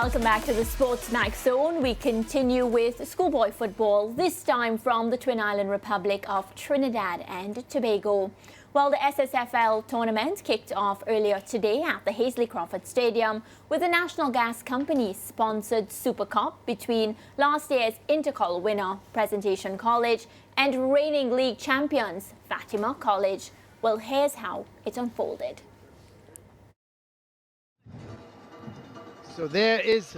Welcome back to the SportsMax Zone. We continue with schoolboy football, this time from the Twin Island Republic of Trinidad and Tobago. Well, the SSFL tournament kicked off earlier today at the Hazley Crawford Stadium with the National Gas Company sponsored Super Cup between last year's Intercol winner, Presentation College, and reigning league champions, Fatima College. Well, here's how it unfolded. So there is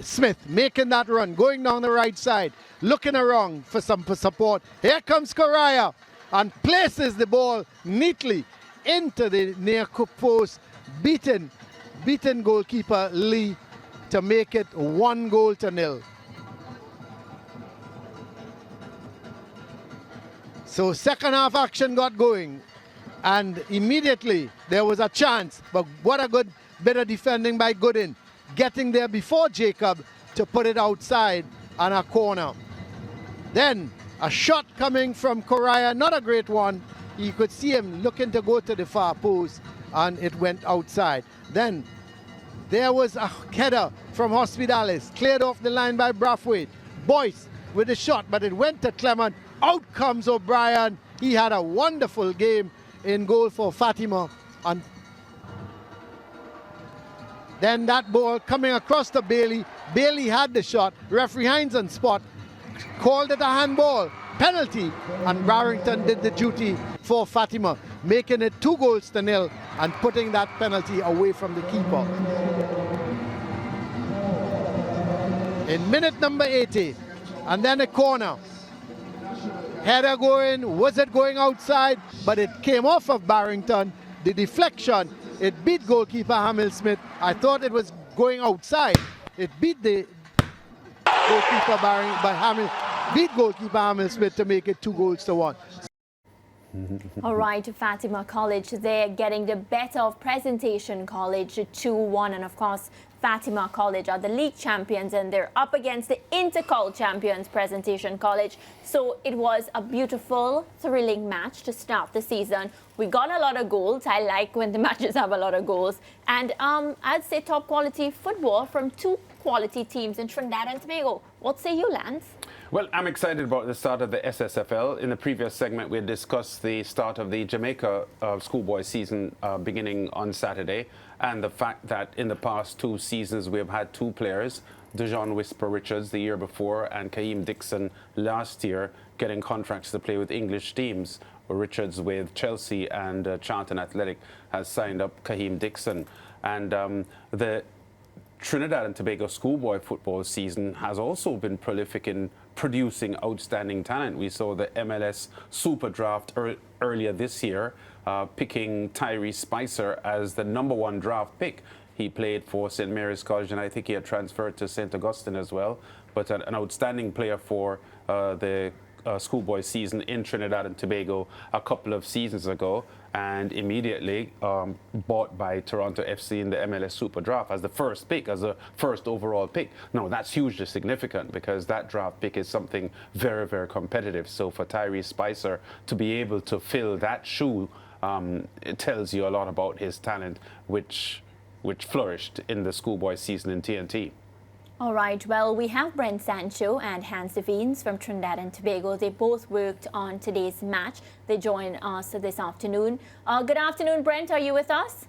Smith making that run, going down the right side, looking around for some support. Here comes Correa and places the ball neatly into the near post, beaten goalkeeper Lee to make it 1-0. So second half action got going, and immediately there was a chance, but what a good bit of defending by Gooden, getting there before Jacob to put it outside on a corner. Then a shot coming from Correa, not a great one. You could see him looking to go to the far post, and it went outside. Then there was a header from Hospitalis, cleared off the line by Brathwaite. Boyce with the shot, but it went to Clement. Out comes O'Brien. He had a wonderful game in goal for Fatima. And then that ball coming across to Bailey. Bailey had the shot. Referee Hines on spot called it a handball. Penalty. And Barrington did the duty for Fatima, making it 2-0 and putting that penalty away from the keeper. In minute number 80. And then a corner. Header going. Was it going outside? But it came off of Barrington. The deflection. It beat goalkeeper Hamill Smith. I thought it was going outside. It beat the goalkeeper Hamill Smith to make it 2-1. All right, Fatima College, they're getting the better of Presentation College 2-1, and of course Fatima College are the league champions and they're up against the Intercol champions, Presentation College. So it was a beautiful, thrilling match to start the season. We got a lot of goals. I like when the matches have a lot of goals. And I'd say top quality football from two quality teams in Trinidad and Tobago. What say you, Lance? Well, I'm excited about the start of the SSFL. In the previous segment, we had discussed the start of the Jamaica schoolboy season beginning on Saturday, and the fact that in the past two seasons we have had two players, Dejon Whisper Richards the year before and Kaheem Dixon last year, getting contracts to play with English teams. Richards with Chelsea and Charlton Athletic has signed up Kaheem Dixon. And the Trinidad and Tobago schoolboy football season has also been prolific in producing outstanding talent. We saw the MLS Super Draft earlier this year, picking Tyrese Spicer as the #1 draft pick. He played for St. Mary's College, and I think he had transferred to St. Augustine as well. But an outstanding player for the schoolboy season in Trinidad and Tobago a couple of seasons ago, and immediately bought by Toronto FC in the MLS Super Draft as the first pick, as a first overall pick. Now, that's hugely significant because that draft pick is something very, very competitive. So for Tyrese Spicer to be able to fill that shoe, it tells you a lot about his talent, which flourished in the schoolboy season in TNT. All right, well, we have Brent Sancho and Hans Devines from Trinidad and Tobago. They both worked on today's match. They join us this afternoon. Good afternoon, Brent. Are you with us?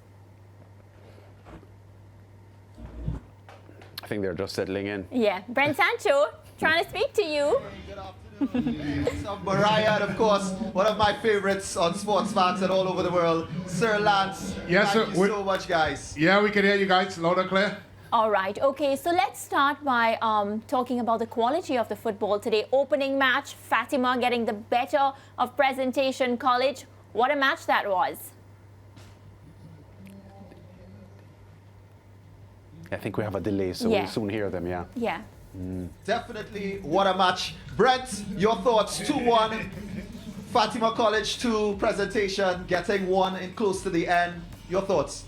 I think they're just settling in. Yeah, Brent Sancho, trying to speak to you. Good afternoon. Mariah, and of course, one of my favorites on SportsMax and all over the world, Sir Lance. Yes, Thank you so much, guys. Yeah, we can hear you guys loud and clear. All right, okay, so let's start by talking about the quality of the football today. Opening match, Fatima getting the better of Presentation College. What a match that was. I think we have a delay, so we'll soon hear them, yeah. Yeah. Definitely, what a match. Brent, your thoughts, 2-1. Fatima College 2, Presentation, getting one in close to the end. Your thoughts?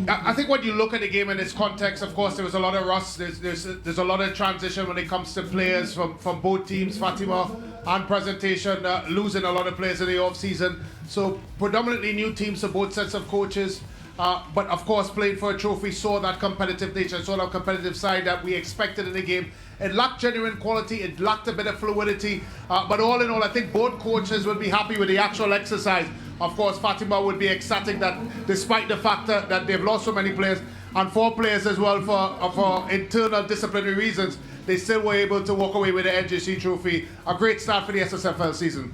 I think when you look at the game in its context, of course, there was a lot of rust. There's a lot of transition when it comes to players from both teams, Fatima and Presentation, losing a lot of players in the off-season. So predominantly new teams for both sets of coaches. but of course playing for a trophy, saw that competitive nature, saw that competitive side that we expected in the game. It lacked genuine quality, it lacked a bit of fluidity, but all in all, I think both coaches will be happy with the actual exercise. Of course, Fatima would be ecstatic that despite the fact that they've lost so many players, and 4 players as well for internal disciplinary reasons, they still were able to walk away with the NGC trophy. A great start for the SSFL season.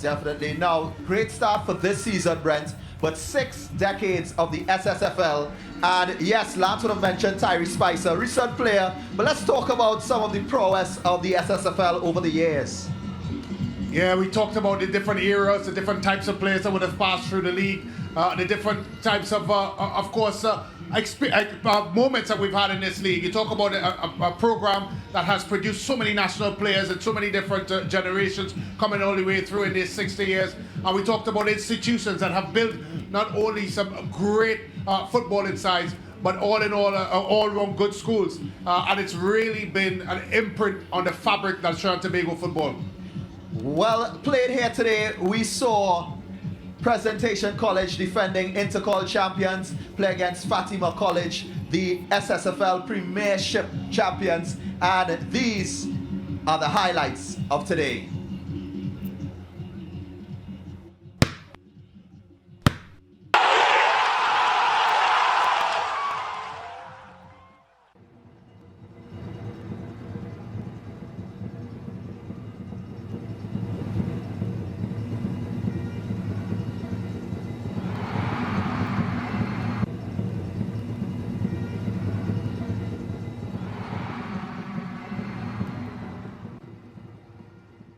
Definitely. Now, great start for this season, Brent, but 6 decades of the SSFL. And yes, Lance would have mentioned Tyree Spicer, recent player, but let's talk about some of the prowess of the SSFL over the years. Yeah, we talked about the different eras, the different types of players that would have passed through the league, the different types of course, moments that we've had in this league. You talk about a program that has produced so many national players and so many different generations coming all the way through in these 60 years. And we talked about institutions that have built not only some great footballing sides, but all in all around good schools. And it's really been an imprint on the fabric that's Trinidad and Tobago football. Well played here today. We saw Presentation College defending Intercol champions play against Fatima College, the SSFL Premiership champions, and these are the highlights of today.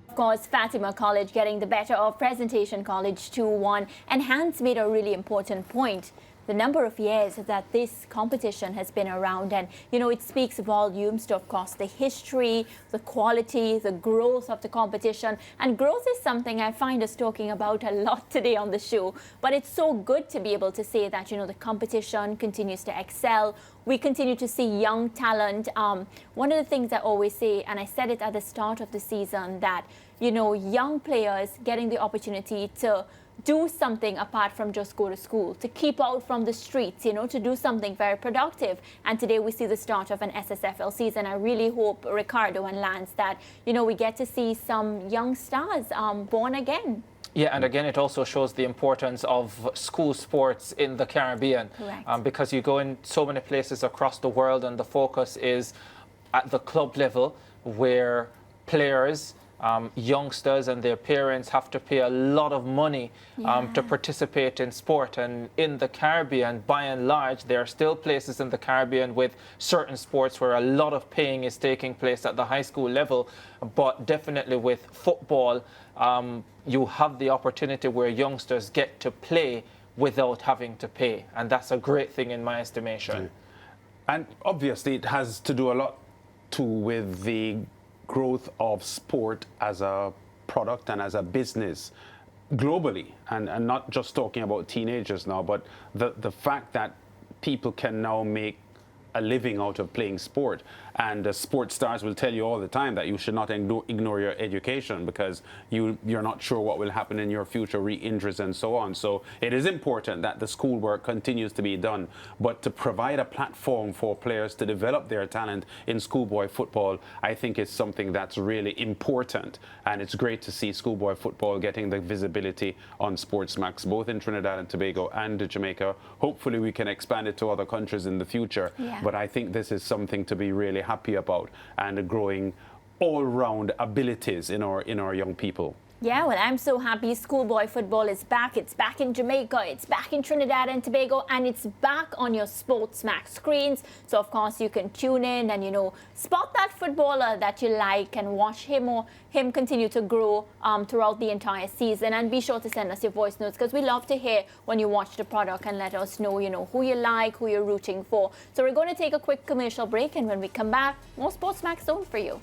Of course, Fatima College getting the better of Presentation College 2-1. And Hans made a really important point. The number of years that this competition has been around, and it speaks volumes to, of course, the history, the quality, the growth of the competition. And growth is something I find us talking about a lot today on the show. But it's so good to be able to say that the competition continues to excel. We continue to see young talent. One of the things I always say, and I said it at the start of the season, that young players getting the opportunity to do something apart from just go to school, to keep out from the streets, to do something very productive. And today we see the start of an SSFL season. I really hope, Ricardo and Lance, that, we get to see some young stars born again. Yeah, and again, it also shows the importance of school sports in the Caribbean. Correct. Because you go in so many places across the world and the focus is at the club level, where players, youngsters and their parents have to pay a lot of money to participate in sport. And in the Caribbean, by and large, there are still places in the Caribbean with certain sports where a lot of paying is taking place at the high school level. But definitely with football, you have the opportunity where youngsters get to play without having to pay. And that's a great thing in my estimation. And obviously it has to do a lot too with the growth of sport as a product and as a business globally, and not just talking about teenagers now, but the fact that people can now make a living out of playing sport. And sports stars will tell you all the time that you should not ignore your education, because you're not sure what will happen in your future, re-injuries and so on. So it is important that the schoolwork continues to be done, but to provide a platform for players to develop their talent in schoolboy football, I think is something that's really important. And it's great to see schoolboy football getting the visibility on SportsMax, both in Trinidad and Tobago and Jamaica. Hopefully we can expand it to other countries in the future. Yeah. But I think this is something to be really happy about, and growing all-round abilities in our young people. Yeah, well, I'm so happy schoolboy football is back. It's back in Jamaica, it's back in Trinidad and Tobago, and it's back on your SportsMax screens. So, of course, you can tune in and, spot that footballer that you like and watch him or him continue to grow throughout the entire season. And be sure to send us your voice notes, because we love to hear when you watch the product and let us know, who you like, who you're rooting for. So we're going to take a quick commercial break, and when we come back, more SportsMax Zone for you.